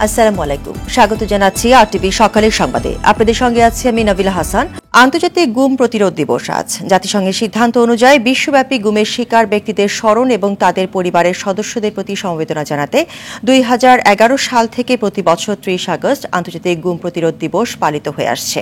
আসসালামু আলাইকুম, স্বাগত জানাচ্ছি আরটিভি সকালের সংবাদে। আপনাদের সঙ্গে আছি আমি নাবিলা হাসান। আন্তর্জাতিক গুম প্রতিরোধ দিবস আজ। জাতিসংঘের সিদ্ধান্ত অনুযায়ী বিশ্বব্যাপী গুমের শিকার ব্যক্তিদের স্মরণ এবং তাদের পরিবারের সদস্যদের প্রতি সমবেদনা জানাতে 2011 সাল থেকে প্রতি বছর 30 আগস্ট আন্তর্জাতিক গুম প্রতিরোধ দিবস পালিত হয়ে আসছে।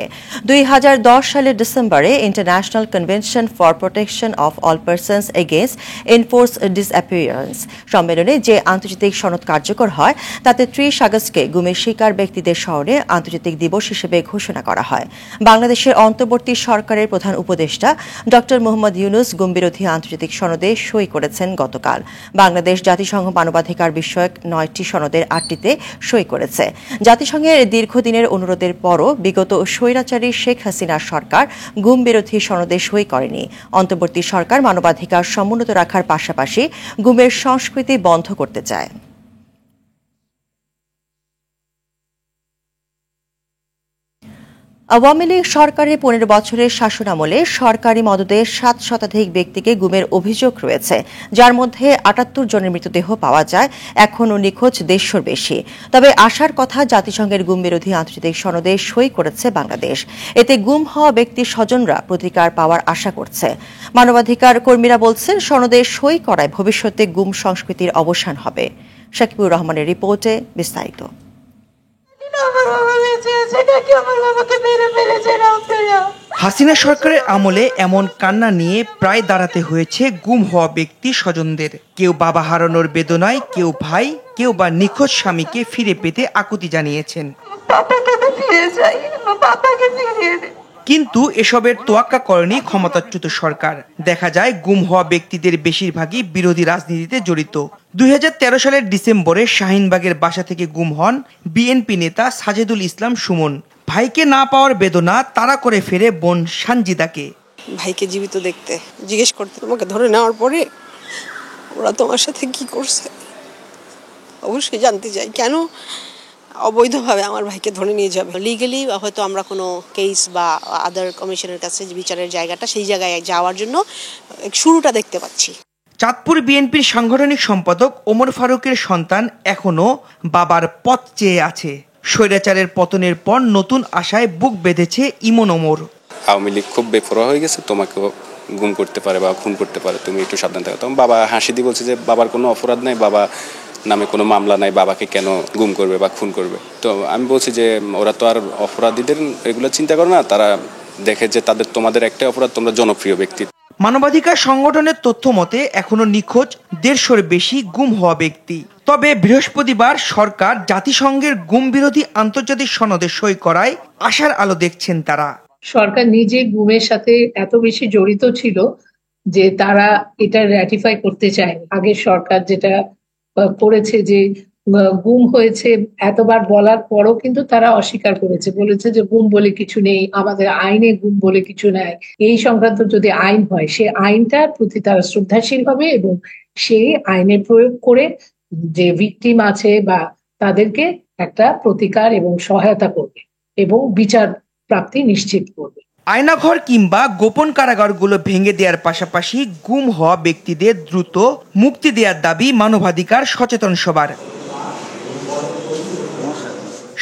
2010 সালের ডিসেম্বরে international convention for protection of all persons against enforced disappearance সম্মেলনে যে আন্তর্জাতিক সনদ কার্যকর হয় তাতে 30 আগস্টকে গুমের শিকার ব্যক্তিদের স্মরণে আন্তর্জাতিক দিবস হিসেবে ঘোষণা করা হয়। বাংলাদেশের অন্তর্বর্তী সরকারের প্রধান উপদেষ্টা ড মোহাম্মদ ইউনুস গুমবিরোধী আন্তর্জাতিক সনদে সই করেছেন গতকাল। বাংলাদেশ জাতিসংঘ মানবাধিকার বিষয়ক 9টি সনদের 8টিতে সই করেছে। জাতিসংঘের দীর্ঘদিনের অনুরোধের পরও বিগত স্বৈরাচারী শেখ হাসিনার সরকার গুমবিরোধী সনদে সই করেনি। অন্তর্বর্তী সরকার মানবাধিকার সমুন্নত রাখার পাশাপাশি গুমের সংস্কৃতি বন্ধ করতে চায়। আওয়ামী লীগ সরকারের 15 বছরের শাসনামলে সরকারি মদদে 7 শতাধিক ব্যক্তিকে গুমের অভিযোগ রয়েছে, যার মধ্যে 78 জনের মৃতদেহ পাওয়া যায়। এখনও নিখোঁজ 150-র বেশি। তবে আশার কথা, জাতিসংঘের গুম বিরোধী আন্তর্জাতিক সনদে সই করেছে বাংলাদেশ। এতে গুম হওয়া ব্যক্তির স্বজনরা প্রতিকার পাওয়ার আশা করছে। মানবাধিকার কর্মীরা বলছেন, সনদে সই করায় ভবিষ্যতে গুম সংস্কৃতির অবসান হবে। শাকিবুর রহমানের রিপোর্টে বিস্তারিত। হাসিনা সরকারের আমলে এমন কান্না নিয়ে প্রায় দাঁড়াতে হয়েছে গুম হওয়া ব্যক্তি স্বজনদের। কেউ বাবা হারানোর বেদনায়, কেউ ভাই, কেউ বা নিখোঁজ স্বামীকে ফিরে পেতে আকুতি জানিয়েছেন। কিন্তু এসবের তোয়াক্কা করেনি ক্ষমতাচ্যুত সরকার। দেখা যায় গুম হওয়া ব্যক্তিদের বেশিরভাগই বিরোধী রাজনীতিতে জড়িত। 2013 সালের ডিসেম্বরে শাহিনবাগের বাসা থেকে গুম হন বিএনপি নেতা সাজেদুল ইসলাম সুমন। ভাইকে না পাওয়ার বেদনা তাড়া করে ফেরে বোন সানজিদাকে। ভাইকে জীবিত দেখতে জিজ্ঞেস করতে, তোমাকে ধরে নেওয়ার পরে ওরা তোমার সাথে কি করছে অবশ্যই জানতে চাই। কেন অবৈধভাবে আমার ভাইকে ধরে নিয়ে যাবে? লিগালি হয়তো আমরা কোনো কেস বা আদার কমিশনের কাছে বিচারের জায়গাটা, সেই জায়গায় যাওয়ার জন্য শুরুটা দেখতে পাচ্ছি। চাঁদপুর বিএনপির সাংগঠনিক সম্পাদক ওমর ফারুকের সন্তান এখনো বাবার পথ চেয়ে আছে। স্বৈরাচারের পতনের পর নতুন আশায় বুক বেঁধেছে ইমন ওমর। আওয়ামী লীগ খুব বেপরোয়া হয়ে গেছে, তোমাকেও গুম করতে পারে বা খুন করতে পারে, তুমি একটু সাবধান থাকো। তখন বাবা হাসি দিয়ে বলছে যে বাবার কোনো অপরাধ নাই, বাবা নামে কোনো মামলা নাই, বাবাকে কেন গুম করবে বা খুন করবে? তো আমি বলছি যে ওরা তো আর অপরাধীদের এগুলো চিন্তা করে না, তারা দেখে যে তোমাদের একটা অপরাধ, তোমরা জনপ্রিয় ব্যক্তি। মানবাধিকার সংগঠনের তথ্য মতে এখনো নিখোঁজ 150-র বেশি গুম হওয়া ব্যক্তি। তবে বৃহস্পতিবার সরকার জাতিসংঘের গুম বিরোধী আন্তর্জাতিক সনদে সই করায় আশার আলো দেখছেন তারা। সরকার নিজে গুমের সাথে এত বেশি জড়িত ছিল যে তারা এটা র্যাটিফাই করতে চায়। আগের সরকার যেটা করেছে যে গুম হয়েছে এতবার বলার পরও কিন্তু তারা অস্বীকার করেছে, বলেছে যে গুম বলে কিছু নেই, আমাদের আইনে গুম বলে কিছু নাই। এই সংক্রান্ত যদি আইন হয়, সে আইনটার প্রতি তারা শ্রদ্ধাশীল হবে এবং সেই আইনের প্রয়োগ করে যে ভিকটিম আছে বা তাদেরকে একটা প্রতিকার এবং সহায়তা করবে এবং বিচার প্রাপ্তি নিশ্চিত করবে। আয়নাঘর কিংবা গোপন কারাগারগুলো ভেঙে দেওয়ার পাশাপাশি গুম হওয়া ব্যক্তিদের দ্রুত মুক্তি দেওয়ার দাবি মানবাধিকার সচেতন সবার।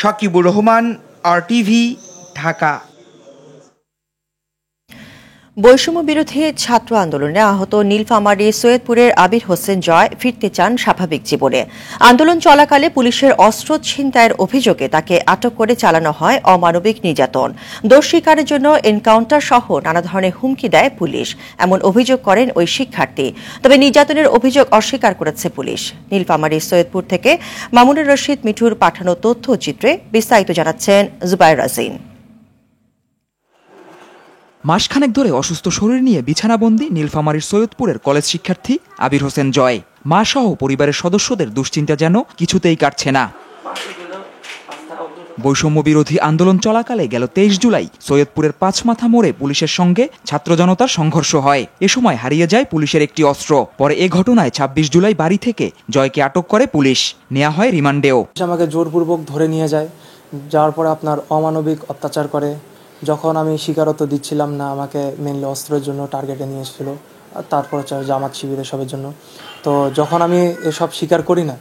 শাকিবুর রহমান, আরটিভি, ঢাকা। বৈষম্য বিরোধী ছাত্র আন্দোলনে আহত নীলফামারী সৈয়দপুরের আবির হোসেন জয় ফিরতে চান স্বাভাবিক জীবনে। আন্দোলন চলাকালে পুলিশের অস্ত্র ছিনতাইয়ের অভিযোগে তাকে আটক করে চালানো হয় অমানবিক নির্যাতন। দোষ স্বীকারের জন্য এনকাউন্টার সহ নানা ধরনের হুমকি দেয় পুলিশ, এমন অভিযোগ করেন ওই শিক্ষার্থী। তবে নির্যাতনের অভিযোগ অস্বীকার করেছে পুলিশ। নীলফামারী সৈয়দপুর থেকে মামুনুর রশিদ মিঠুর পাঠানো তথ্যচিত্রে বিস্তারিত জানাচ্ছেন জুবায়ের রাজিন। মাসখানেক ধরে অসুস্থ শরীর নিয়ে বিছানাবন্দি নীলফামারীর সৈয়দপুরের কলেজ শিক্ষার্থী আবির হোসেন জয়। মা সহ পরিবারের সদস্যদের দুশ্চিন্তা যেন কিছুতেই কাটছে না। বৈষম্য বিরোধী আন্দোলন চলাকালে গেল 23 জুলাই সৈয়দপুরের পাঁচমাথা মোড়ে পুলিশের সঙ্গে ছাত্র জনতার সংঘর্ষ হয়। এ সময় হারিয়ে যায় পুলিশের একটি অস্ত্র। পরে এ ঘটনায় 26 জুলাই বাড়ি থেকে জয়কে আটক করে পুলিশ, নেওয়া হয় রিমান্ডেও। আমাকে জোরপূর্বক ধরে নিয়ে যায়, যাওয়ার পরে আপনার অমানবিক অত্যাচার করে। যখন আমি স্বীকারোক্তি দিচ্ছিলাম না, আমাকে মেনলি অস্ত্রের জন্য টার্গেটে নিয়ে এসেছিল, তারপর হচ্ছে জামাত শিবির এসবের জন্য। তো যখন আমি এসব স্বীকার করি না,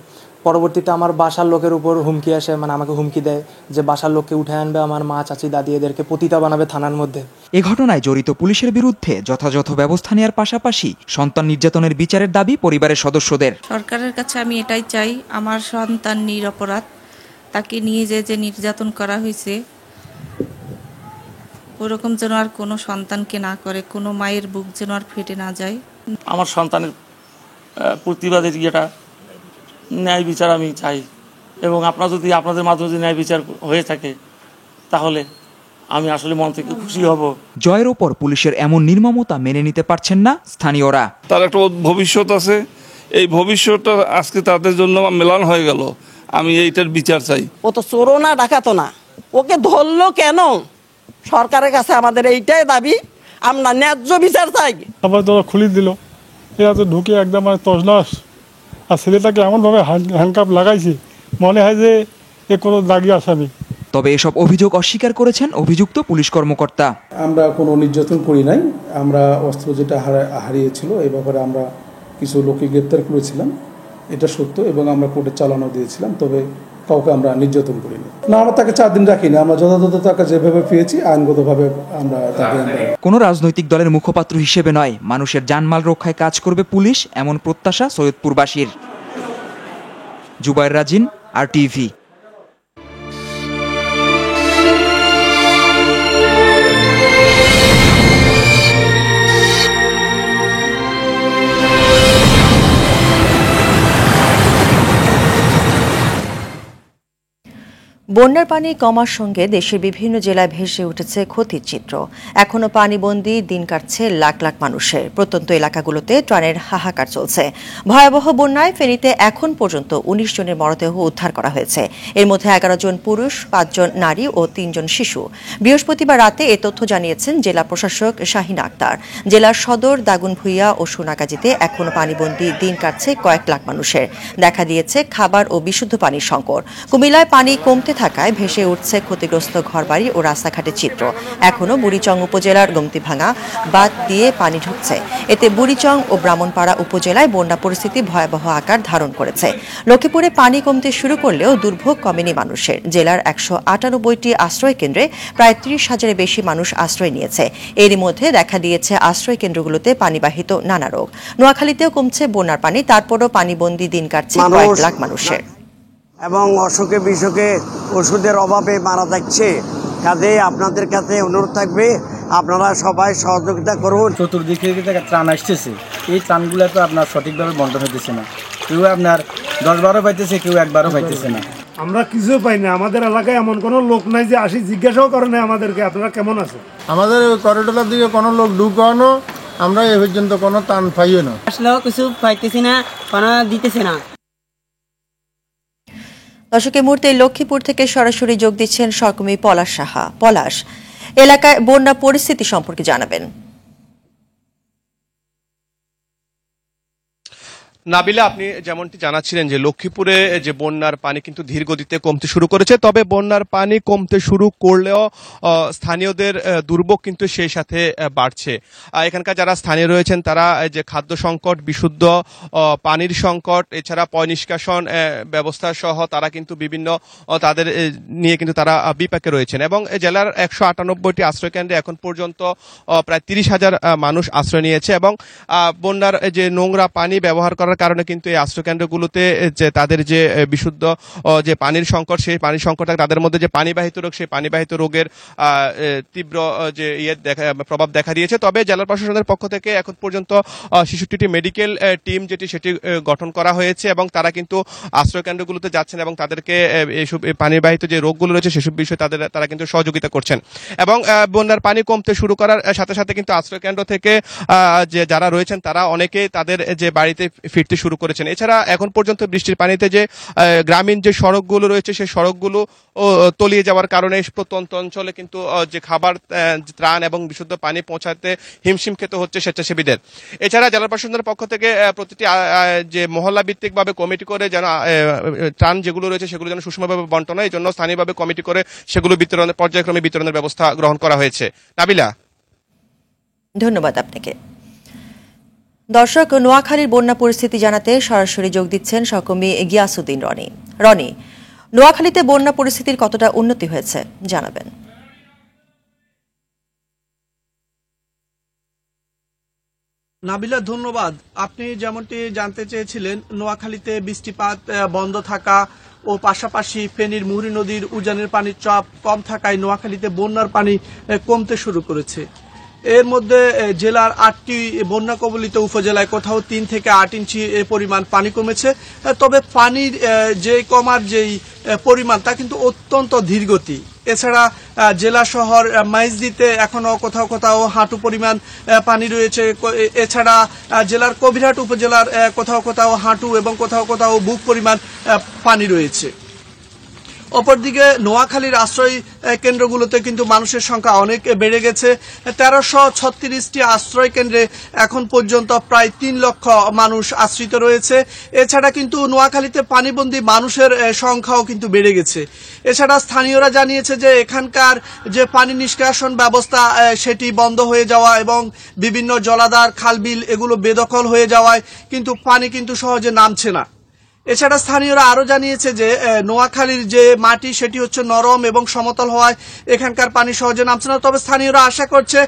পরবর্তীতে আমার বাসার লোকের উপর হুমকি আসে, মানে আমাকে হুমকি দেয় যে বাসার লোককে উঠে আনবে, আমার মা, চাচি, দাদি এদেরকে পতিতা বানাবে থানার মধ্যে। এ ঘটনায় জড়িত পুলিশের বিরুদ্ধে যথাযথ ব্যবস্থা নেওয়ার পাশাপাশি সন্তান নির্যাতনের বিচারের দাবি পরিবারের সদস্যদের। সরকারের কাছে আমি এটাই চাই, আমার সন্তান নিরপরাধ, তাকে নিয়ে যে নির্যাতন করা হয়েছে ওরকম যেন আর কোনো সন্তানকে না করে, কোনো মায়ের বুক যেন আর ফেটে না যায়। আমার সন্তানের প্রতিবাদের ইয়েটা ন্যায় বিচার আমি চাই, এবং আপনাদের মাধ্যমে যদি ন্যায় বিচার হয়ে থাকে তাহলে আমি আসলে মন থেকে খুশি হব। জয়ের ওপর পুলিশের এমন নির্মমতা মেনে নিতে পারছেন না স্থানীয়রা। তার একটা ভবিষ্যৎ আছে, এই ভবিষ্যৎটা আজকে তাদের জন্য মেলান হয়ে গেল। আমি এইটার বিচার চাই। ও তো চোরো না, ডাকাতো না, ওকে ধরলো কেন? সরকারের কাছে আমাদের এইটাই দাবি, আমরা ন্যায্য বিচার চাই। আবার তোরা খুলে দিল, এরা তো ঢুকে একদম তছনছ। আর ছেলেটাকে এমনভাবে হ্যান্ডকাপ লাগাইছে, মনে হয় যে এ কোনো দাগি আসামি। তবে এসব অভিযোগ অস্বীকার করেছেন অভিযুক্ত পুলিশ কর্মকর্তা। আমরা কোনো নির্যাতন করি নাই, আমরা অস্ত্র যেটা হারিয়েছিল এই ব্যাপারে আমরা কিছু লোককে গ্রেপ্তার করেছিলাম, এটা সত্য, এবং আমরা কোর্টে চালানো দিয়েছিলাম। তবে কাউকে আমরা নির্যাতন করিনি। না, আমরা তাকে 4 দিন রাখিনি, আমরা যথাযথ তাকে যেভাবে পেয়েছি আইনগতভাবে আমরা তাকে। কোনো রাজনৈতিক দলের মুখপাত্র হিসেবে নয়, মানুষের জানমাল রক্ষায় কাজ করবে পুলিশ, এমন প্রত্যাশা সৈয়দপুরবাসীর। জুবায়ের রাজিন, RTV। বন্যার পানি কমার সঙ্গে দেশের বিভিন্ন জেলায় ভেসে উঠেছে ক্ষতির চিত্র। এখনো পানিবন্দী দিন কাটছে লাখ লাখ মানুষের। প্রত্যন্ত এলাকাগুলোতে ত্রাণের হাহাকার চলছে। ভয়াবহ বন্যায় ফেনীতে এখন পর্যন্ত 19 জনের মরদেহ উদ্ধার করা হয়েছে। এর মধ্যে 11 জন পুরুষ, 5 জন নারী ও 3 জন শিশু। বৃহস্পতিবার রাতে এ তথ্য জানিয়েছেন জেলা প্রশাসক শাহিন আক্তার। জেলার সদর, দাগনভূঞা ও সোনাগাজীতে এখনো পানিবন্দী দিন কাটছে কয়েক লাখ মানুষের। দেখা দিয়েছে খাবার ও বিশুদ্ধ পানির সংকট। কুমিল্লায় পানি কমতে থাকায় ভেসে উঠছে ক্ষতিগ্রস্ত ঘরবাড়ি ও রাস্তাঘাটের চিত্র। এখনো বুড়িচং উপজেলার গমতিভাঙা বাঁধ দিয়ে পানি ঢুকছে। এতে বুড়িচং ও ব্রাহ্মণপাড়া উপজেলায় বন্যা পরিস্থিতি ভয়াবহ আকার ধারণ করেছে। লক্ষ্মীপুরে পানি কমতে শুরু করলেও দুর্ভোগ কমেনি মানুষের। জেলার 198টি আশ্রয় কেন্দ্রে প্রায় 30,000-এর বেশি মানুষ আশ্রয় নিয়েছে। এরই মধ্যে দেখা দিয়েছে আশ্রয় কেন্দ্রগুলোতে পানিবাহিত নানা রোগ। নোয়াখালীতেও কমছে বন্যার পানি, তারপরও পানিবন্দী দিন কাটছে কয়েক লাখ মানুষের। এবং অসুখে বিসুখে ওষুধের অভাবে মারা যাচ্ছে। কাজে আপনাদের কাছে অনুরোধ থাকবে, আপনারা সবাই সহযোগিতা করুন। চতুর্দিকে ত্রাণ আসতেছে, এই ত্রাণগুলো তো আপনার সঠিকভাবে বন্টন হইতেছে না। কেউ আপনার 10-12 পাইতেছে, কেউ 1-12 পাইতেছে না। আমরা কিছু পাই না। আমাদের এলাকায় এমন কোনো লোক নাই যে আসি জিজ্ঞাসাও করে না আমাদেরকে আপনারা কেমন আছে। আমাদের করিডোরের দিকে কোনো লোক ঢুকানো, আমরা এ পর্যন্ত কোনো ত্রাণ পাইও না। আসলেও কিছু পাইতেছি না, কোনো দিতেছে না। দর্শক, এই মুহূর্তে লক্ষ্মীপুর থেকে সরাসরি যোগ দিচ্ছেন সহকর্মী পলাশ সাহা। পলাশ, এলাকায় বন্যা পরিস্থিতি সম্পর্কে জানাবেন। নাবিলা, আপনি যেমনটি জানাচ্ছিলেন যে লক্ষ্মীপুরে যে বন্যার পানি কিন্তু ধীর গতিতে কমতে শুরু করেছে। তবে বন্যার পানি কমতে শুরু করলেও স্থানীয়দের দুর্ভোগ কিন্তু সেই সাথে বাড়ছে। এখানকার যারা স্থানীয় রয়েছেন তারা যে খাদ্য সংকট, বিশুদ্ধ পানির সংকট, এছাড়া পয় নিষ্কাশন ব্যবস্থা সহ তারা কিন্তু বিভিন্ন তাদের নিয়ে কিন্তু তারা বিপাকে রয়েছেন। এবং জেলার 198টি আশ্রয় কেন্দ্রে এখন পর্যন্ত প্রায় 30,000 মানুষ আশ্রয় নিয়েছে। এবং বন্যার যে নোংরা পানি ব্যবহার করার কারণে কিন্তু এই আশ্রয়কেন্দ্রগুলোতে যে তাদের যে বিশুদ্ধ যে পানির সংকট, সেই পানির সংকট, তাদের মধ্যে যে পানিবাহিত রোগ, সেই পানিবাহিত রোগের তীব্র যে প্রভাব দেখা দিয়েছে। তবে জেলা প্রশাসনের পক্ষ থেকে এখন পর্যন্ত 66টি মেডিকেল টিম সেটি গঠন করা হয়েছে এবং তারা কিন্তু আশ্রয়কেন্দ্রগুলোতে যাচ্ছেন এবং তাদেরকে এইসব পানিবাহিত যে রোগগুলো রয়েছে সেসব বিষয়ে তারা কিন্তু সহযোগিতা করছেন। এবং বন্যার পানি কমতে শুরু করার সাথে সাথে কিন্তু আশ্রয়কেন্দ্র থেকে যে যারা রয়েছেন তারা অনেকেই তাদের যে বাড়িতে ফিরতে শুরু করেছেন। এছাড়া এখন পর্যন্ত বৃষ্টির পানিতে যে গ্রামীণ যে সড়কগুলো রয়েছে সেই সড়কগুলো তলিয়ে যাওয়ার কারণে প্রত্যন্ত অঞ্চলে কিন্তু যে খাবার, ত্রাণ এবং বিশুদ্ধ পানি পৌঁছাতে হিমশিম খেতে হচ্ছে স্বেচ্ছাসেবীদের। এছাড়া জেলা প্রশাসনের পক্ষ থেকে প্রতিটি যে মহল্লা ভিত্তিকভাবে কমিটি করে যেন ত্রাণ যেগুলো রয়েছে সেগুলো যেন সুষমভাবে বন্টন হয়, এই জন্য স্থানীয়ভাবে কমিটি করে সেগুলো পর্যায়ক্রমে বিতরণের ব্যবস্থা গ্রহণ করা হয়েছে। নাবিলা, ধন্যবাদ আপনাকে। দর্শক, নোয়াখালীর বন্যা পরিস্থিতি জানাতে সরাসরি যোগ দিচ্ছেন সহকর্মী গিয়াসউদ্দিন রনি। রনি, নোয়াখালীতে বন্যা পরিস্থিতির কতটা উন্নতি হয়েছে জানাবেন। নাবিলা, ধন্যবাদ। আপনি যেমনটি জানতে চেয়েছিলেন, নোয়াখালীতে বৃষ্টিপাত বন্ধ থাকা ও পাশাপাশি ফেনীর মুহুরী নদীর উজানের পানির চাপ কম থাকায় নোয়াখালীতে বন্যার পানি কমতে শুরু করেছে। এর মধ্যে জেলার 8টি বন্যা কবলিত উপজেলায় কোথাও 3 থেকে 8 ইঞ্চি পরিমাণ পানি কমেছে। তবে পানির যে কমার যেই পরিমাণ তা কিন্তু অত্যন্ত ধীরগতি। এছাড়া জেলা শহর মাইজদিতে এখনো কোথাও কোথাও হাঁটু পরিমাণ পানি রয়েছে। এছাড়া জেলার কবিরহাট উপজেলার কোথাও কোথাও হাঁটু এবং কোথাও কোথাও বুক পরিমাণ পানি রয়েছে। অপরদিকে নোয়াখালীর আশ্রয় কেন্দ্রগুলোতে কিন্তু মানুষের সংখ্যা অনেক বেড়ে গেছে। 1336টি আশ্রয় কেন্দ্রে এখন পর্যন্ত প্রায় 3 লক্ষ মানুষ আশ্রিত রয়েছে। এছাড়া কিন্তু নোয়াখালীতে পানিবন্দী মানুষের সংখ্যাও কিন্তু বেড়ে গেছে। এছাড়া স্থানীয়রা জানিয়েছে যে এখানকার যে পানি নিষ্কাশন ব্যবস্থা সেটি বন্ধ হয়ে যাওয়া এবং বিভিন্ন জলাধার খালবিল এগুলো বেদখল হয়ে যাওয়ায় কিন্তু পানি কিন্তু সহজে নামছে না। এছাড়া স্থানীয়রা আরো জানিয়েছে যে নোয়াখালীর যে মাটি সেটি হচ্ছে নরম এবং সমতল হওয়ায় এখানকার পানি সহজে নামছে না। তবে স্থানীয়রা আশা করছে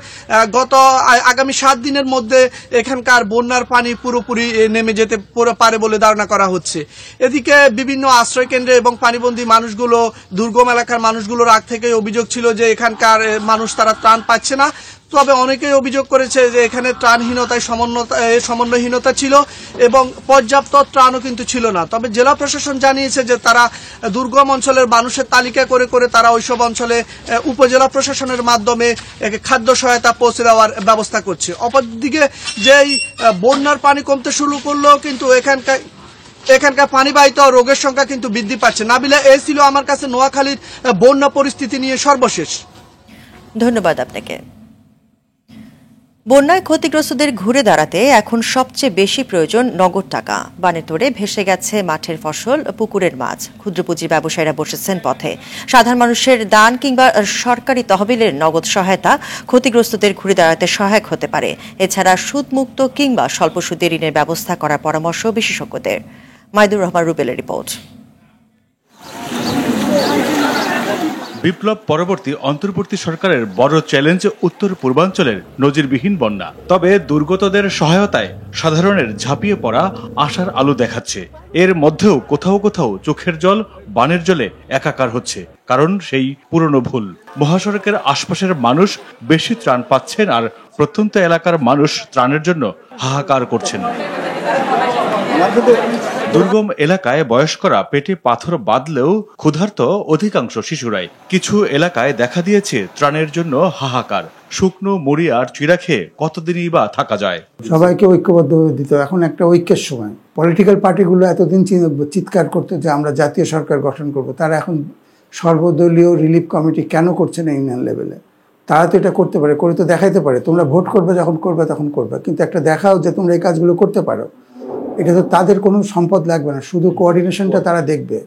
আগামী 7 দিনের মধ্যে এখানকার বন্যার পানি পুরোপুরি নেমে যেতে পারে বলে ধারণা করা হচ্ছে। এদিকে বিভিন্ন আশ্রয় কেন্দ্রে এবং পানিবন্দী মানুষগুলো, দুর্গম এলাকার মানুষগুলোর আগ থেকেই অভিযোগ ছিল যে এখানকার মানুষ তারা ত্রাণ পাচ্ছে না। তবে অনেকেই অভিযোগ করেছে যে এখানে ত্রাণহীনতায় সমন্বয়হীনতা ছিল এবং পর্যাপ্ত ত্রাণও কিন্তু ছিল না। তবে জেলা প্রশাসন জানিয়েছে যে তারা দুর্গম অঞ্চলের মানুষের তালিকা করে করে তারা ওইসব অঞ্চলে উপজেলা প্রশাসনের মাধ্যমে খাদ্য সহায়তা পৌঁছে দেওয়ার ব্যবস্থা করছে। অপরদিকে যেই বন্যার পানি কমতে শুরু করলেও কিন্তু এখানকার পানিবাহিত রোগের সংখ্যা কিন্তু বৃদ্ধি পাচ্ছে। নাবিলা, এই ছিল আমার কাছে নোয়াখালীর বন্যা পরিস্থিতি নিয়ে সর্বশেষ। ধন্যবাদ আপনাকে। বন্যায় ক্ষতিগ্রস্তদের ঘুরে দাঁড়াতে এখন সবচেয়ে বেশি প্রয়োজন নগদ টাকা। বানের তোড়ে ভেসে গেছে মাঠের ফসল, পুকুরের মাছ। ক্ষুদ্র পুঁজির ব্যবসায়ীরা বসেছেন পথে। সাধারণ মানুষের দান কিংবা সরকারি তহবিলের নগদ সহায়তা ক্ষতিগ্রস্তদের ঘুরে দাঁড়াতে সহায়ক হতে পারে। এছাড়া সুদমুক্ত কিংবা স্বল্প সুদে ঋণের ব্যবস্থা করার পরামর্শ বিশেষজ্ঞদের। মাইদুর রহমান রুবেলের রিপোর্ট। বিপ্লব পরবর্তী অন্তর্বর্তী সরকারের বড় চ্যালেঞ্জ উত্তর পূর্বাঞ্চলের নজিরবিহীন বন্যা। তবে দুর্গতদের সহায়তায় সাধারণের ঝাঁপিয়ে পড়া আশার আলো দেখাচ্ছে। এর মধ্যেও কোথাও কোথাও চোখের জল বানের জলে একাকার হচ্ছে, কারণ সেই পুরনো ভুল। মহাসড়কের আশপাশের মানুষ বেশি ত্রাণ পাচ্ছেন আর প্রত্যন্ত এলাকার মানুষ ত্রাণের জন্য হাহাকার করছেন। দুর্গম এলাকায় বয়স্করা পেটে পাথর বাঁধলেও ক্ষুধার্ত অধিকাংশ শিশুরাই। কিছু এলাকায় দেখা দিয়েছে ত্রাণের জন্য হাহাকার। শুকনো মুড়ি আর চিড়া খেয়ে কতদিনই বা থাকা যায়। সবাইকে ঐক্যবদ্ধ দিতে, এখন একটা ঐক্যের সময়। পলিটিক্যাল পার্টিগুলো এতদিন চিৎকার করতো যে আমরা জাতীয় সরকার গঠন করব, তারা এখন সর্বদলীয় রিলিফ কমিটি কেন করছে না ইউনিয়ন লেভেলে? তারা তো এটা করতে পারে, করে তো দেখাইতে পারে। তোমরা ভোট করবে, যখন করবে তখন করবে, কিন্তু একটা দেখাও যে তোমরা এই কাজগুলো করতে পারো। এটা তো তাদের কোনো সম্পদ লাগবে না, শুধু কোঅর্ডিনেশনটা তারা দেখবে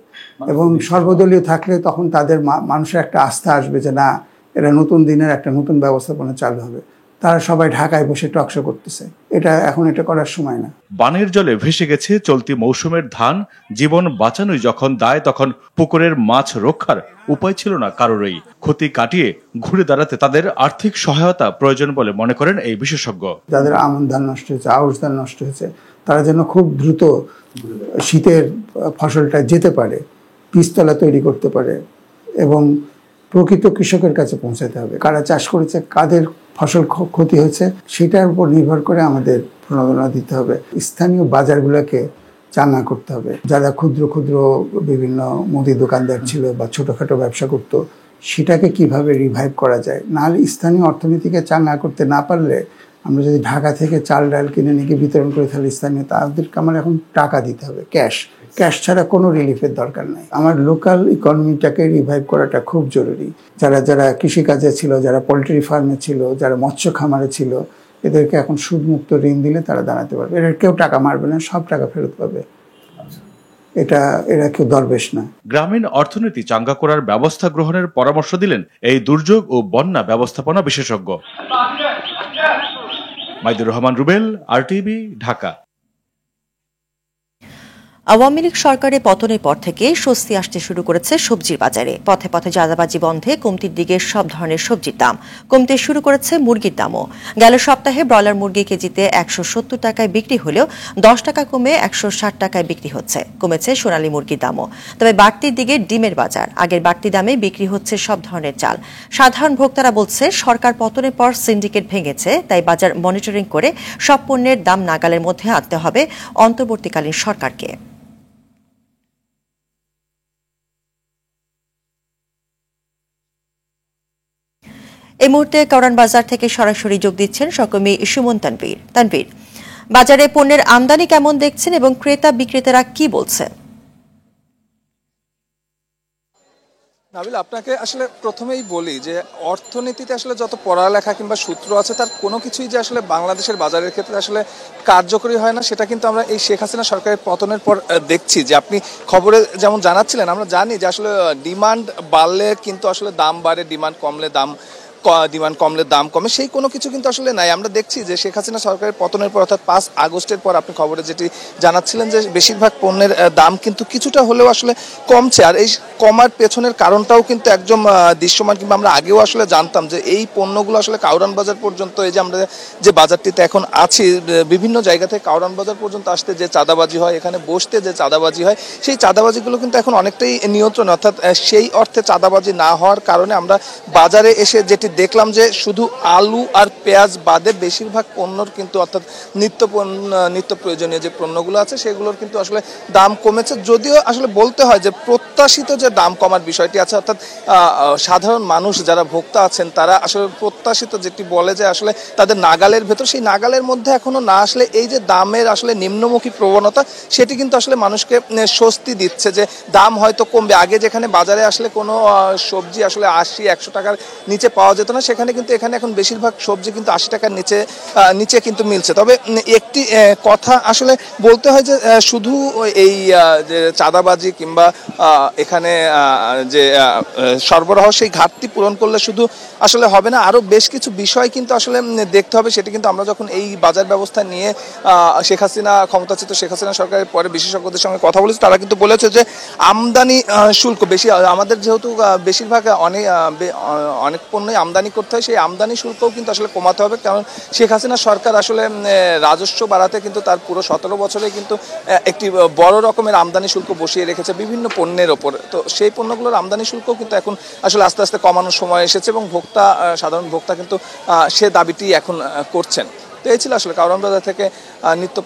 এবং সর্বদলীয় থাকলে তখন তাদের মানুষের একটা আস্থা আসবে যে না, এটা নতুন দিনের একটা নতুন ব্যবস্থাপনা চালু হবে। তারা সবাই ঢাকায় বসে টকশো করতেছে, এখন এটা করার সময় না। বানের জলে ভেসে গেছে চলতি মৌসুমের ধান। জীবন বাঁচানোই যখন দায়, তখন পুকুরের মাছ রক্ষার উপায় ছিল না কারোরই। ক্ষতি কাটিয়ে ঘুরে দাঁড়াতে তাদের আর্থিক সহায়তা প্রয়োজন বলে মনে করেন এই বিশেষজ্ঞ। যাদের আমন ধান নষ্ট হয়েছে, আউশ ধান নষ্ট হয়েছে, তারা যেন খুব দ্রুত শীতের ফসলটা যেতে পারে, বীজতলা তৈরি করতে পারে এবং প্রকৃত কৃষকের কাছে পৌঁছাতে হবে। কারা চাষ করেছে, কাদের ফসল ক্ষতি হয়েছে, সেটার উপর নির্ভর করে আমাদের প্রণোদনা দিতে হবে। স্থানীয় বাজারগুলোকে চাঙ্গা করতে হবে। যারা ক্ষুদ্র ক্ষুদ্র বিভিন্ন মুদি দোকানদার ছিল বা ছোটোখাটো ব্যবসা করতো, সেটাকে কিভাবে রিভাইভ করা যায়। নাহলে স্থানীয় অর্থনীতিকে চাঙ্গা করতে না পারলে, আমরা যদি ঢাকা থেকে চাল ডাল কিনে নিয়ে বিতরণ করে তাহলে স্থানীয়, তাদেরকে আমার এখন টাকা দিতে হবে, ক্যাশ ছাড়া কোনো রিলিফের দরকার নাই। আমার লোকাল ইকোনমিটাকে রিভাইভ করাটা খুব জরুরি। যারা কৃষিকাজে ছিল, যারা পোলট্রি ফার্মে ছিল, যারা মৎস্য খামারে ছিল, এদেরকে এখন সুদমুক্ত ঋণ দিলে তারা দাঁড়াতে পারবে। এরা কেউ টাকা মারবে না, সব টাকা ফেরত পাবে। এরা কেউ দরবেশ না। গ্রামীণ অর্থনীতি চাঙ্গা করার ব্যবস্থা গ্রহণের পরামর্শ দিলেন এই দুর্যোগ ও বন্যা ব্যবস্থাপনা বিশেষজ্ঞ। মাইদুর রহমান রুবেল, আরটিভি, ঢাকা। আওয়ামী লীগ সরকারের পতনের পর থেকে স্বস্তি আসতে শুরু করেছে সবজির বাজারে। পথে পথে চাঁদাবাজি বন্ধে কমতির দিকে সব ধরনের সবজির দাম কমতে শুরু করেছে মুরগির দামও। গেল সপ্তাহে ব্রয়লার মুরগি কেজিতে 170 টাকায় বিক্রি হলেও 10 টাকা কমে 160 টাকায় বিক্রি হচ্ছে। কমেছে সোনালী মুরগির দামও। তবে বাড়তির দিকে ডিমের বাজার। আগের বাড়তি দামে বিক্রি হচ্ছে সব ধরনের চাল। সাধারণ ভোক্তারা বলছে সরকার পতনের পর সিন্ডিকেট ভেঙেছে, তাই বাজার মনিটরিং করে সব পণ্যের দাম নাগালের মধ্যে আনতে হবে অন্তর্বর্তীকালীন সরকারকে। এই মুহূর্তে কারওয়ান বাজার থেকে সরাসরি যোগ দিচ্ছেন সহকর্মী সুমন তানভীর। বাজারে পণ্যের আমদানি কেমন দেখছেন এবং ক্রেতা বিক্রেতারা কি বলছে? নাবিল, আপনাকে আসলে প্রথমেই বলি যে অর্থনীতিতে আসলে যত পড়ালেখা কিংবা সূত্র আছে তার কোনো কিছুই যে আসলে বাংলাদেশের বাজারের ক্ষেত্রে আসলে কার্যকরী হয় না, সেটা কিন্তু আমরা এই শেখ হাসিনা সরকারের পতনের পর দেখছি। যে আপনি খবরে যেমন জানাচ্ছিলেন, আমরা জানি যে আসলে ডিমান্ড বাড়লে কিন্তু আসলে দাম বাড়ে, ডিমান্ড কমলে দাম কমে, সেই কোনো কিছু কিন্তু আসলে নাই। আমরা দেখছি যে শেখ হাসিনা সরকারের পতনের পর অর্থাৎ 5 আগস্টের পর আপনি খবরে যেটি জানাচ্ছিলেন যে বেশিরভাগ পণ্যের দাম কিন্তু কিছুটা হলেও আসলে কমছে। আর এই কমার পেছনের কারণটাও কিন্তু একদম দৃশ্যমান, কিংবা আমরা আগেও আসলে জানতাম যে এই পণ্যগুলো আসলে কারওয়ান বাজার পর্যন্ত, এই যে আমরা যে বাজারটিতে এখন আছি, বিভিন্ন জায়গা থেকে কারওয়ান বাজার পর্যন্ত আসতে যে চাঁদাবাজি হয়, এখানে বসতে যে চাঁদাবাজি হয়, সেই চাঁদাবাজিগুলো কিন্তু এখন অনেকটাই নিয়ন্ত্রণ। অর্থাৎ সেই অর্থে চাঁদাবাজি না হওয়ার কারণে আমরা বাজারে এসে যেটি দেখলাম যে শুধু আলু আর পেঁয়াজ বাদে বেশিরভাগ পণ্যর কিন্তু, অর্থাৎ নিত্য প্রয়োজনীয় যে পণ্যগুলো আছে সেগুলোর কিন্তু আসলে দাম কমেছে। যদিও আসলে বলতে হয় যে প্রত্যাশিত যে দাম কমার বিষয়টি আছে, অর্থাৎ সাধারণ মানুষ যারা ভোক্তা আছেন তারা আসলে প্রত্যাশিত যেটি বলে যে আসলে তাদের নাগালের ভেতর, সেই নাগালের মধ্যে এখনো না আসলে এই যে দামের আসলে নিম্নমুখী প্রবণতা, সেটি কিন্তু আসলে মানুষকে স্বস্তি দিচ্ছে যে দাম হয়তো কমবে। আগে যেখানে বাজারে আসলে কোনো সবজি আসলে 80-100 টাকার নিচে পাওয়া যেত না, সেখানে কিন্তু এখানে এখন বেশিরভাগ সবজি কিন্তু 80 টাকার নিচে কিন্তু মিলছে। তবে একটি কথা আসলে বলতে হয় যে শুধু এই যে চাঁদাবাজি কিংবা এখানে যে সরবরাহ, সেই ঘাটতি পূরণ করলে শুধু আসলে হবে না, আরো বেশ কিছু বিষয় কিন্তু আসলে দেখতে হবে। সেটি কিন্তু আমরা যখন এই বাজার ব্যবস্থা নিয়ে শেখ হাসিনা সরকারের পরে বিশেষজ্ঞদের সঙ্গে কথা বলেছি, তারা কিন্তু বলেছে যে আমদানি শুল্ক বেশি, আমাদের যেহেতু বেশিরভাগ অনেক পণ্যই আমদানি করতে হয়, সেই আমদানি শুল্কও কিন্তু আসলে কমাতে হবে। কারণ শেখ হাসিনা সরকার আসলে রাজস্ব বাড়াতে কিন্তু তার পুরো 17 বছরে কিন্তু একটি বড় রকমের আমদানি শুল্ক বসিয়ে রেখেছে বিভিন্ন পণ্যের ওপর। তো সেই পণ্যগুলোর আমদানি শুল্কও কিন্তু এখন আসলে আস্তে আস্তে কমানোর সময় এসেছে এবং সাধারণ ভোক্তা কিন্তু সে দাবিটি এখন করছেন। তো এই ছিল আসলে কারওয়ান বাজার থেকে নিত্য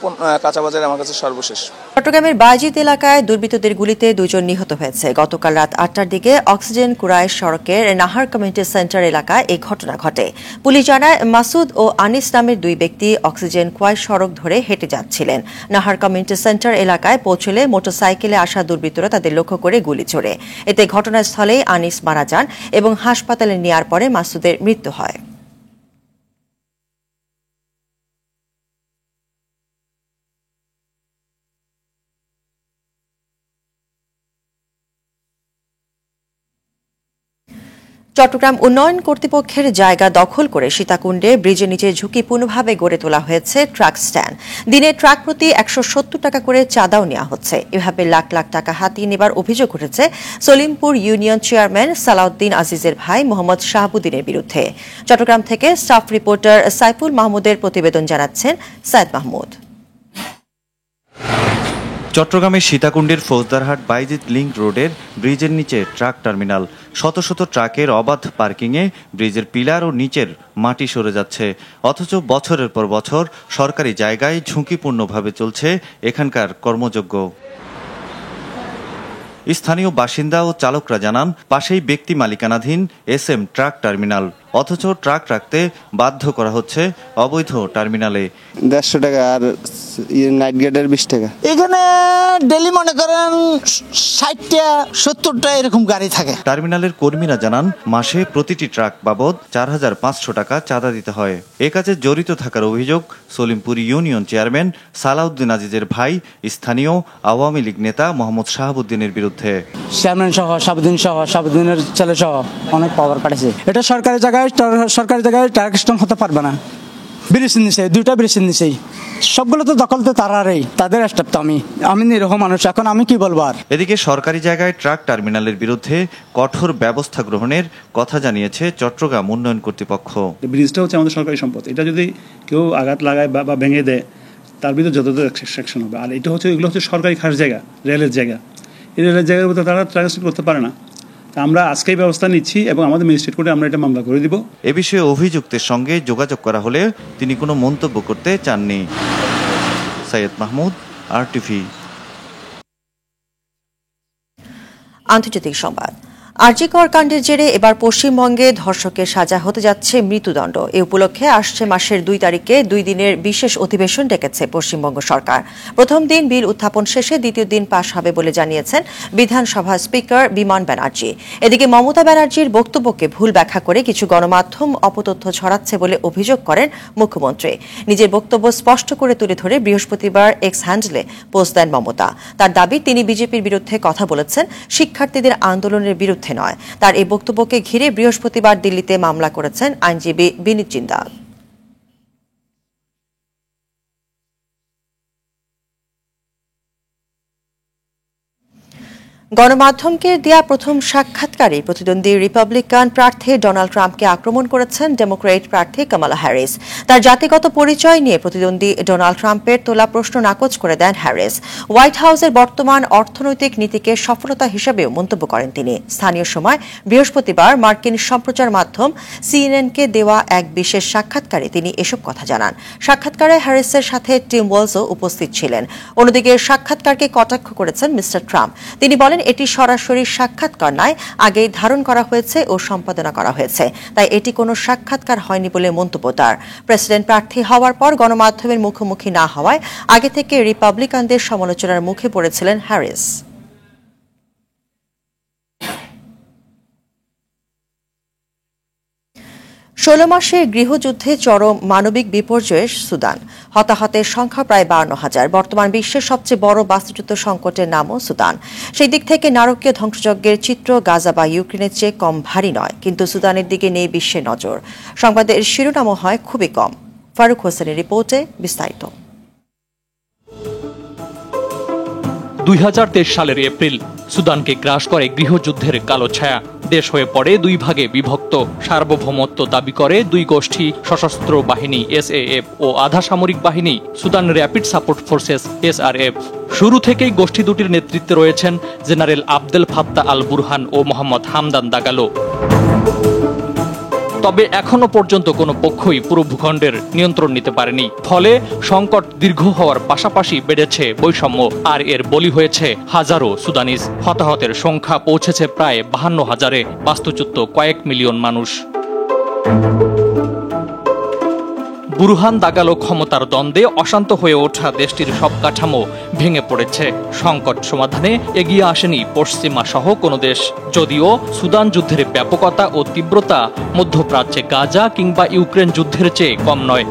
কাঁচা বাজারে আমার কাছে সর্বশেষ। চট্টগ্রামের বায়জিদ এলাকায় দুর্বৃত্তদের গুলিতে 2 জন নিহত হয়েছে। গতকাল রাত 8টার দিকে অক্সিজেন কুরাইশ সড়কের নাহার কমিউনিটি সেন্টার এলাকায় এই ঘটনা ঘটে। পুলিশ জানায় মাসুদ ও আনিস নামের 2 ব্যক্তি অক্সিজেন কুরাইশ সড়ক ধরে হেঁটে যাচ্ছিলেন। নাহার কমিউনিটি সেন্টার এলাকায় পৌঁছলে মোটরসাইকেলে আসা দুর্বৃত্তরা তাদের লক্ষ্য করে গুলি ছোড়ে। এতে ঘটনাস্থলেই আনিস মারা যান এবং হাসপাতালে নেওয়ার পরে মাসুদের মৃত্যু হয়। চট্টগ্রাম উন্নয়ন কর্তৃপক্ষের জায়গা দখল করে সীতাকুণ্ডে ব্রিজের নিচে ঝুঁকিপূর্ণভাবে গড়ে তোলা হয়েছে ট্রাক স্ট্যান্ড। দিনে ট্রাক প্রতি 170 টাকা করে চাঁদাও নেওয়া হচ্ছে। এভাবে লাখ লাখ টাকা হাতিয়ে নেবার অভিযোগ উঠেছে সলিমপুর ইউনিয়ন চেয়ারম্যান সালাউদ্দিন আজিজের ভাই মোহাম্মদ শাহাবুদ্দিনের বিরুদ্ধে। চট্টগ্রাম থেকে স্টাফ রিপোর্টার সাইফুল মাহমুদের প্রতিবেদন জানাচ্ছেন সাইদ মাহমুদ। চট্টগ্রামের সীতাকুণ্ডের ফৌজদারহাট বাইজিদ লিংক রোডের ব্রিজের নিচে ট্রাক টার্মিনাল। শত শত ট্রাকের অবাধ পার্কিংয়ে ব্রিজের পিলার ও নিচের মাটি সরে যাচ্ছে। অথচ বছরের পর বছর সরকারি জায়গায় ঝুঁকিপূর্ণভাবে চলছে এখানকার কর্মযজ্ঞ। স্থানীয় বাসিন্দা ও চালকরা জানান, পাশেই ব্যক্তি মালিকানাধীন SM ট্রাক টার্মিনাল, অথচ ট্রাক রাখতে বাধ্য করা হচ্ছে অবৈধ টার্মিনালে। 150 টাকা আর নাইট গেটের 20 টাকা। এখানে ডেলি মনে করেন 60টা 70টা এরকম গাড়ি থাকে। টার্মিনালের কর্মীরা জানান, মাসে প্রতিটি ট্রাক বাবদ 4500 টাকা চাঁদা দিতে হয়। এ কাজে জড়িত থাকার অভিযোগ সলিমপুর ইউনিয়ন চেয়ারম্যান সালাউদ্দিন আজিজের ভাই স্থানীয় আওয়ামী লীগ নেতা মোহাম্মদ শাহাবুদ্দিনের বিরুদ্ধে। চেয়ারম্যান সহ শাহাবুদ্দিনের ছেলে সহ অনেক পাওয়ার কাটেছে। এটা সরকারি জায়গায় ট্রাক স্ট্যান্ড হতে পারবে না। ব্রিজ নিচে 2টা ব্রিজ নিচেই সবগুলো তো দখল তো তারারই, তাদের স্টাফ তো আমি নিরীহ মানুষ, এখন আমি কি বলবো আর। এদিকে সরকারি জায়গায় ট্রাক টার্মিনালের বিরুদ্ধে কঠোর ব্যবস্থা গ্রহণের কথা জানিয়েছে চট্টগ্রাম উন্নয়ন কর্তৃপক্ষ। ব্রিজটা হচ্ছে আমাদের সরকারি সম্পদ, এটা যদি কেউ আঘাত লাগায় বা ভেঙে দেয় তার বিরুদ্ধে যত সেকশন হবে। আর এটা হচ্ছে এগুলো হচ্ছে সরকারি খাস জায়গা, রেলের জায়গা, এই রেলের জায়গার মধ্যে তারা ট্রান্সলেট করতে পারে না। আমরা আজকেই ব্যবস্থা নিচ্ছি এবং আমাদের ম্যাজিস্ট্রেট কোর্টে আমরা এটা মামলা করে দিব। এ বিষয়ে অভিযুক্তের সঙ্গে যোগাযোগ করা হলে তিনি কোনো মন্তব্য করতে চাননি। সৈয়দ মাহমুদ, RTV। আন্তর্জাতিক সংবাদ। আরজি কর কাণ্ডের জেরে এবার পশ্চিমবঙ্গে ধর্ষকের সাজা হতে যাচ্ছে মৃত্যুদণ্ড। এ উপলক্ষে আসছে মাসের 2 তারিখে 2 দিনের বিশেষ অধিবেশন ডেকেছে পশ্চিমবঙ্গ সরকার। প্রথম দিন বিল উত্থাপন শেষে দ্বিতীয় দিন পাশ হবে বলে জানিয়েছেন বিধানসভা স্পিকার বিমান ব্যানার্জি। এদিকে মমতা ব্যানার্জির বক্তব্যকে ভুল ব্যাখ্যা করে কিছু গণমাধ্যম অপতথ্য ছড়াচ্ছে বলে অভিযোগ করেন মুখ্যমন্ত্রী। নিজের বক্তব্য স্পষ্ট করে তুলে ধরে বৃহস্পতিবার এক্স হ্যান্ডেলে পোস্ট দেন মমতা। তার দাবি, তিনি বিজেপির বিরুদ্ধে কথা বলেছেন, শিক্ষার্থীদের আন্দোলনের বিরুদ্ধে নয়। তার এই বক্তব্যকে ঘিরে বৃহস্পতিবার দিল্লিতে মামলা করেছেন আইনজীবী বিনীত জিন্দাল। গণমাধ্যমকে দেয়া প্রথম সাক্ষাৎকারে প্রতিদ্বন্দ্বী রিপাবলিকান প্রার্থী ডোনাল্ড ট্রাম্পকে আক্রমণ করেছেন ডেমোক্রেট প্রার্থী কামালা হ্যারিস। তার জাতিগত পরিচয় নিয়ে প্রতিদ্বন্দ্বী ডোনাল্ড ট্রাম্পের তোলা প্রশ্ন নাকচ করে দেন হ্যারিস। হোয়াইট হাউসের বর্তমান অর্থনৈতিক নীতিকে সফলতা হিসেবেও মন্তব্য করেন তিনি। স্থানীয় সময় বৃহস্পতিবার মার্কিন সম্প্রচার মাধ্যম সিএনএনকে দেওয়া এক বিশেষ সাক্ষাৎকারে তিনি এসব কথা জানান। সাক্ষাৎকারে হ্যারিসের সাথে টিম ওয়ালসও উপস্থিত ছিলেন। অন্যদিকে সাক্ষাৎকারকে কটাক্ষ করেছেন মিস্টার ট্রাম্প। তিনি বলেন, এটি সরাসরি সাক্ষাৎকার নয়, আগেই ধারণ করা হয়েছে ও সম্পাদনা করা হয়েছে, তাই এটি কোনো সাক্ষাৎকার হয়নি বলে মন্তব্য তার। প্রেসিডেন্ট প্রার্থী হওয়ার পর গণমাধ্যমের মুখোমুখি না হওয়ায় আগে থেকে রিপাবলিকানদের সমালোচনার মুখে পড়েছিলেন হ্যারিস। 16 মাসের গৃহযুদ্ধে চরম মানবিক বিপর্যয়ে সুদান। হতাহতের সংখ্যা প্রায় 52,000। বর্তমান বিশ্বের সবচেয়ে বড় বাস্তুচ্যুত সংকটের নামও সুদান। সেই দিক থেকে নারকীয় ধ্বংসযজ্ঞের চিত্র গাজা বা ইউক্রেনের চেয়ে কম ভারী নয়, কিন্তু সুদানের দিকে নেই বিশ্বের নজর। সংবাদের শিরোনামও হয় খুবই কম। ফারুক হোসেনের রিপোর্টে বিস্তারিত। 2023 সালের এপ্রিল সুদানকে গ্রাস করে গৃহযুদ্ধের কালো ছায়া। দেশ হয়ে পড়ে 2 ভাগে বিভক্ত। সার্বভৌমত্ব দাবি করে 2 গোষ্ঠী, সশস্ত্র বাহিনী SAF ও আধা সামরিক বাহিনী Sudan rapid support forces SRF। শুরু থেকেই গোষ্ঠী দুটির নেতৃত্বে রয়েছেন general Abdel Fattah al Burhan ও মোহাম্মদ হামদান দাগালো। তবে এখনো পর্যন্ত কোনো পক্ষই পুরো ভূখণ্ডের নিয়ন্ত্রণ নিতে পারেনি। ফলে সংকট দীর্ঘ হওয়ার পাশাপাশি বেড়েছে বৈষম্য, আর এর বলি হয়েছে হাজারো সুদানিজ। হতাহতের সংখ্যা পৌঁছেছে প্রায় 52,000-এ, বাস্তুচ্যুত কয়েক মিলিয়ন মানুষ। বুরহান দাগালো ক্ষমতার দ্বন্দ্বে অশান্ত হয়ে ওঠা দেশটির সব কাঠামো ভেঙে পড়েছে। সংকট সমাধানে এগিয়ে আসেনি পশ্চিমা সহ কোনো দেশ। যদিও সুদান যুদ্ধের ব্যাপকতা ও তীব্রতা মধ্যপ্রাচ্যে গাজা কিংবা ইউক্রেন যুদ্ধের চেয়ে কম নয়।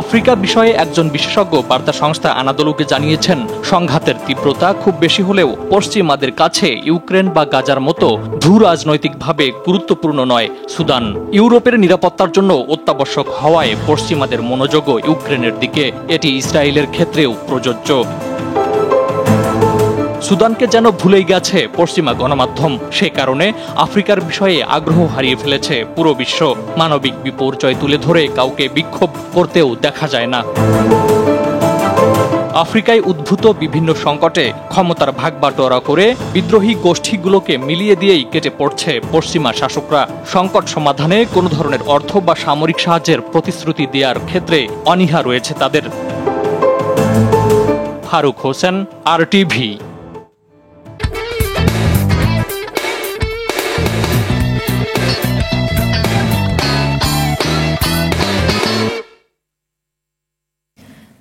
আফ্রিকা বিষয়ে একজন বিশেষজ্ঞ বার্তা সংস্থা আনাদোলুকে জানিয়েছেন, সংঘাতের তীব্রতা খুব বেশি হলেও পশ্চিমাদের কাছে ইউক্রেন বা গাজার মতো ভূ রাজনৈতিকভাবে গুরুত্বপূর্ণ নয় সুদান। ইউরোপের নিরাপত্তার জন্য অত্যাবশ্যক হওয়ায় পশ্চিমাদের মনোযোগও ইউক্রেনের দিকে। এটি ইসরায়েলের ক্ষেত্রেও প্রযোজ্য। সুদানকে যেন ভুলেই গেছে পশ্চিমা গণমাধ্যম। সে কারণে আফ্রিকার বিষয়ে আগ্রহ হারিয়ে ফেলেছে পুরো বিশ্ব। মানবিক বিপর্যয় তুলে ধরে কাউকে বিক্ষোভ করতেও দেখা যায় না। আফ্রিকায় উদ্ভূত বিভিন্ন সংকটে ক্ষমতার ভাগবাটোয়ারা করে বিদ্রোহী গোষ্ঠীগুলোকে মিলিয়ে দিয়েই কেটে পড়ছে পশ্চিমা শাসকরা। সংকট সমাধানে কোনো ধরনের অর্থ বা সামরিক সাহায্যের প্রতিশ্রুতি দেওয়ার ক্ষেত্রে অনীহা রয়েছে তাদের। ফারুক হোসেন, RTV।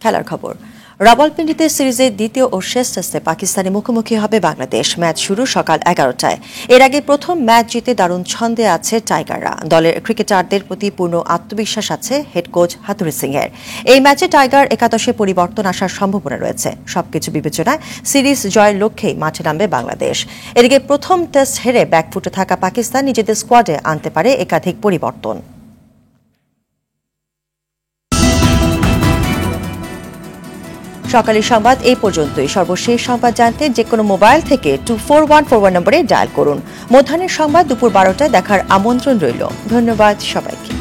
খেলার খবর। রাওয়ালপিন্ডিতে সিরিজের দ্বিতীয় ও শেষ টেস্টে পাকিস্তানের মুখোমুখি হবে বাংলাদেশ। ম্যাচ শুরু সকাল 11টায়। এর আগে প্রথম ম্যাচ জিতে দারুণ ছন্দে আছে টাইগাররা। দলের ক্রিকেটারদের প্রতি পূর্ণ আত্মবিশ্বাস আছে হেড কোচ হাতুড়ি সিংয়ের। এই ম্যাচে টাইগার একাদশে পরিবর্তন আসার সম্ভাবনা রয়েছে। সবকিছু বিবেচনায় সিরিজ জয়ের লক্ষ্যেই মাঠে নামবে বাংলাদেশ। এদিকে প্রথম টেস্ট হেরে ব্যাকফুটে থাকা পাকিস্তান নিজেদের স্কোয়াডে আনতে পারে একাধিক পরিবর্তন। সকালের সংবাদ এই পর্যন্তই। সর্বশেষ সংবাদ জানতে যে কোনো মোবাইল থেকে 24141 নম্বরে ডায়াল করুন। মধ্যাহ্নের সংবাদ দুপুর 12টায় দেখার আমন্ত্রণ রইল। ধন্যবাদ সবাইকে।